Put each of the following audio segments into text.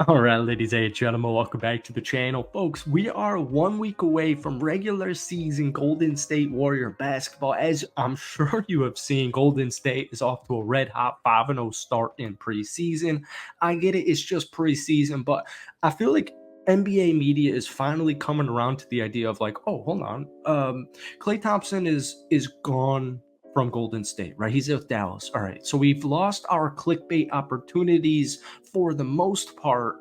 All right, ladies and gentlemen, welcome back to the channel. Folks, we are 1 week away from regular season Golden State Warrior basketball. As I'm sure you have seen, Golden State is off to a red hot 5-0 start in preseason. I get it, it's just preseason, but I feel like NBA media is finally coming around to the idea of like, oh, hold on. Klay Thompson is gone from Golden State, right? He's with Dallas. All right. So we've lost our clickbait opportunities for the most part.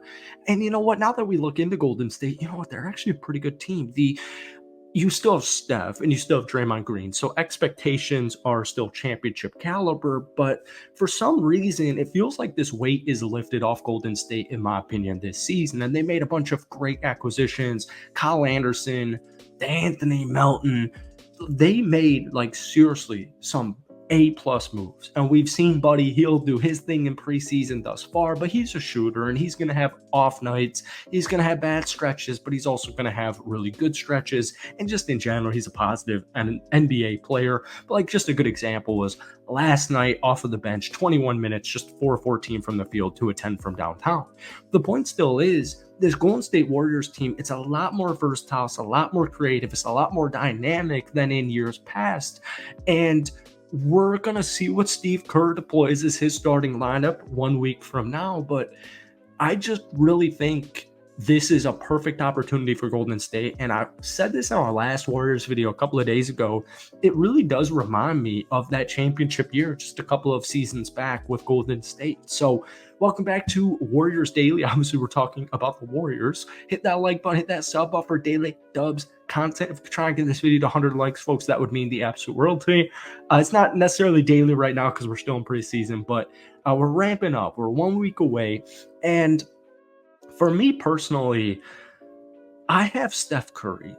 And you know what? Now that we look into Golden State, you know what? They're actually a pretty good team. You still have Steph and you still have Draymond Green. So expectations are still championship caliber, but for some reason, it feels like this weight is lifted off Golden State, in my opinion, this season. And they made a bunch of great acquisitions. Kyle Anderson, Anthony Melton. They made like seriously some A+ moves, and we've seen Buddy Hield do his thing in preseason thus far, but he's a shooter and he's going to have off nights. He's going to have bad stretches, but he's also going to have really good stretches. And just in general, he's a positive and an NBA player. But like just a good example was last night off of the bench, 21 minutes, just 4-14 from the field, 2-10 from downtown. The point still is, this Golden State Warriors team, it's a lot more versatile, it's a lot more creative, it's a lot more dynamic than in years past. And we're going to see what Steve Kerr deploys as his starting lineup 1 week from now. But I just really think this is a perfect opportunity for Golden State. And I said this in our last Warriors video a couple of days ago. It really does remind me of that championship year just a couple of seasons back with Golden State. So welcome back to Warriors Daily. Obviously, we're talking about the Warriors. Hit that like button, hit that sub button for daily dubs content. If you're trying to get this video to 100 likes, folks, that would mean the absolute world to me. It's not necessarily daily right now because we're still in preseason, but we're ramping up. We're 1 week away. And for me personally, I have Steph Curry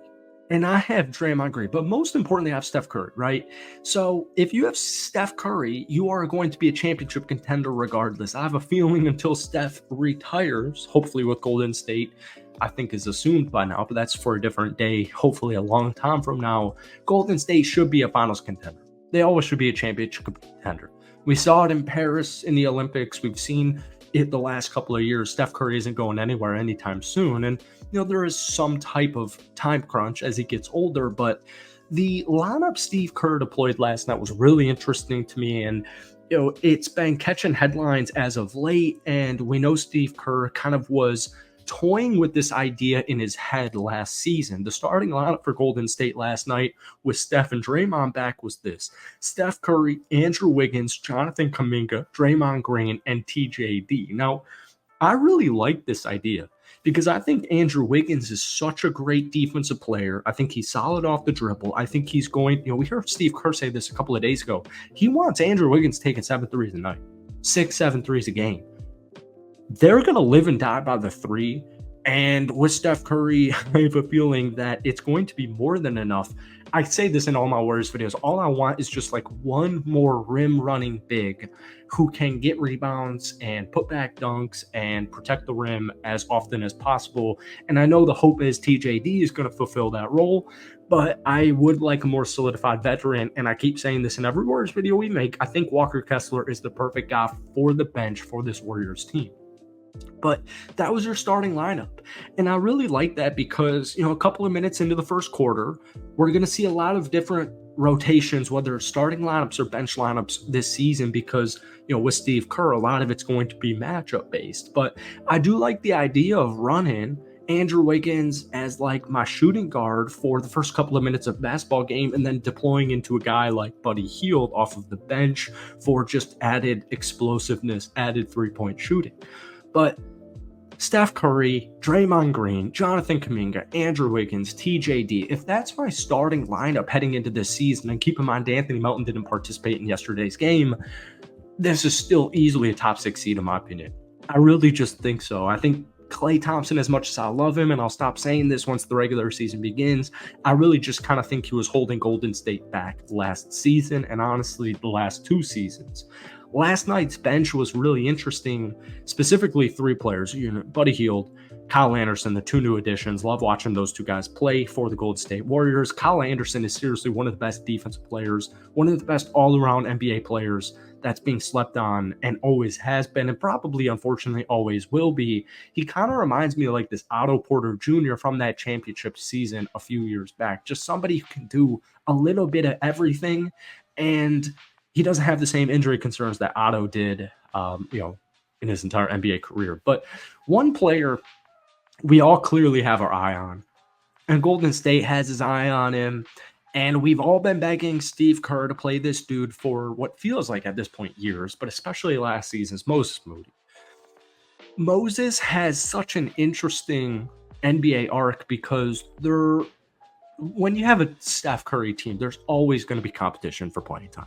and I have Draymond Green, but most importantly, I have Steph Curry, right? So if you have Steph Curry, you are going to be a championship contender regardless. I have a feeling until Steph retires, hopefully with Golden State, I think is assumed by now, but that's for a different day, hopefully a long time from now, Golden State should be a finals contender. They always should be a championship contender. We saw it in Paris in the Olympics. We've seen it the last couple of years. Steph Curry isn't going anywhere anytime soon. And, you know, there is some type of time crunch as he gets older, but the lineup Steve Kerr deployed last night was really interesting to me. And, you know, it's been catching headlines as of late. And we know Steve Kerr kind of was toying with this idea in his head last season. The starting lineup for Golden State last night with Steph and Draymond back was this: Steph Curry, Andrew Wiggins, Jonathan Kuminga, Draymond Green, and TJD. Now, I really like this idea because I think Andrew Wiggins is such a great defensive player. I think he's solid off the dribble. I think he's going, you know, we heard Steve Kerr say this a couple of days ago. He wants Andrew Wiggins taking 7 threes a night, 6-7 threes a game. They're going to live and die by the three. And with Steph Curry, I have a feeling that it's going to be more than enough. I say this in all my Warriors videos. All I want is just like one more rim running big who can get rebounds and put back dunks and protect the rim as often as possible. And I know the hope is TJD is going to fulfill that role, but I would like a more solidified veteran. And I keep saying this in every Warriors video we make. I think Walker Kessler is the perfect guy for the bench for this Warriors team. But that was your starting lineup. And I really like that because, you know, a couple of minutes into the first quarter, we're going to see a lot of different rotations, whether it's starting lineups or bench lineups this season, because, you know, with Steve Kerr, a lot of it's going to be matchup based. But I do like the idea of running Andrew Wiggins as like my shooting guard for the first couple of minutes of basketball game, and then deploying into a guy like Buddy Hield off of the bench for just added explosiveness, added three-point shooting. But Steph Curry, Draymond Green, Jonathan Kuminga, Andrew Wiggins, TJD, if that's my starting lineup heading into this season, and keep in mind Anthony Melton didn't participate in yesterday's game, this is still easily a top 6 seed in my opinion. I really just think so. I think Klay Thompson, as much as I love him, and I'll stop saying this once the regular season begins, I really just kind of think he was holding Golden State back last season, and honestly the last 2 seasons. Last night's bench was really interesting, specifically 3 players, you know, Buddy Hield, Kyle Anderson, the 2 new additions. Love watching those 2 guys play for the Golden State Warriors. Kyle Anderson is seriously one of the best defensive players, one of the best all-around NBA players that's being slept on and always has been, and probably unfortunately always will be. He kind of reminds me of like this Otto Porter Jr. from that championship season a few years back. Just somebody who can do a little bit of everything, and he doesn't have the same injury concerns that Otto did, in his entire NBA career. But one player we all clearly have our eye on, and Golden State has his eye on him. And we've all been begging Steve Kerr to play this dude for what feels like at this point years, but especially last season's Moses Moody. Moses has such an interesting NBA arc because when you have a Steph Curry team, there's always going to be competition for playing time.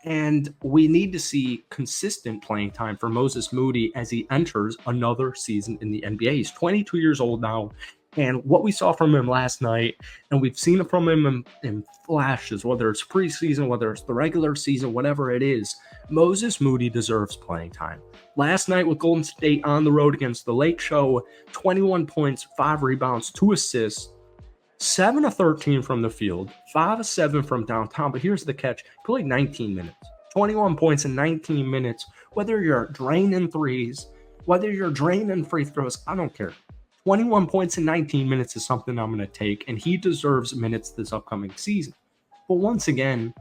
And we need to see consistent playing time for Moses Moody as he enters another season in the NBA. He's 22 years old now. And what we saw from him last night, and we've seen it from him in flashes, whether it's preseason, whether it's the regular season, whatever it is, Moses Moody deserves playing time. Last night with Golden State on the road against the Lake Show, 21 points, 5 rebounds, 2 assists, 7 of 13 from the field, 5 of 7 from downtown. But here's the catch. He played 19 minutes, 21 points in 19 minutes. Whether you're draining threes, whether you're draining free throws, I don't care. 21 points in 19 minutes is something I'm going to take, and he deserves minutes this upcoming season. But once again,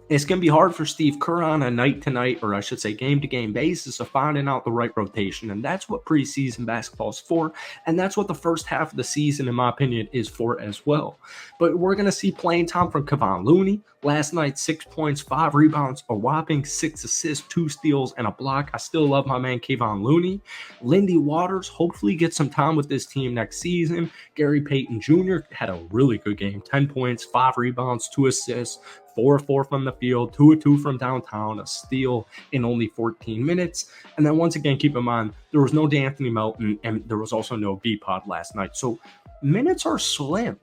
it's going to be hard for Steve Kerr on a night-to-night, or I should say game-to-game basis of finding out the right rotation, and that's what preseason basketball is for, and that's what the first half of the season, in my opinion, is for as well. But we're going to see playing time from Kevon Looney. Last night, 6 points, 5 rebounds, a whopping 6 assists, 2 steals, and a block. I still love my man Kevon Looney. Lindy Waters hopefully gets some time with this team next season. Gary Payton Jr. had a really good game, 10 points, 5 rebounds, 2 assists, 4 of 4 from the field, 2 of 2 from downtown, a steal in only 14 minutes. And then once again, keep in mind, there was no D'Anthony Melton, and there was also no B-Pod last night. So minutes are slim.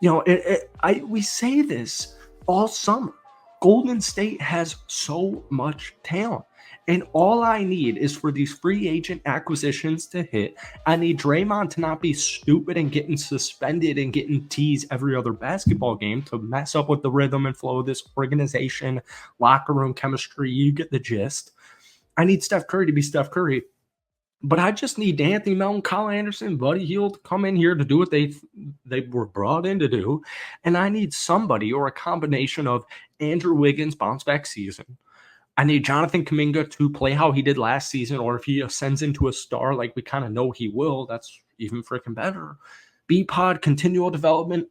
We say this all summer. Golden State has so much talent. And all I need is for these free agent acquisitions to hit. I need Draymond to not be stupid and getting suspended and getting teased every other basketball game to mess up with the rhythm and flow of this organization, locker room chemistry. You get the gist. I need Steph Curry to be Steph Curry. But I just need D'Anthony Melton, Kyle Anderson, Buddy Hield to come in here to do what they were brought in to do. And I need somebody or a combination of Andrew Wiggins bounce back season. I need Jonathan Kuminga to play how he did last season, or if he ascends into a star like we kind of know he will, that's even freaking better. B-Pod, continual development.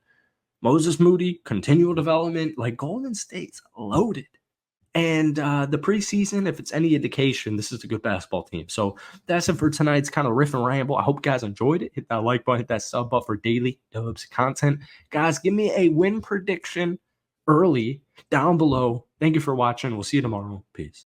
Moses Moody, continual development. Like Golden State's loaded. And the preseason, if it's any indication, this is a good basketball team. So that's it for tonight's kind of riff and ramble. I hope you guys enjoyed it. Hit that like button, hit that sub button for daily Dubs content. Guys, give me a win prediction early down below. Thank you for watching. We'll see you tomorrow. Peace.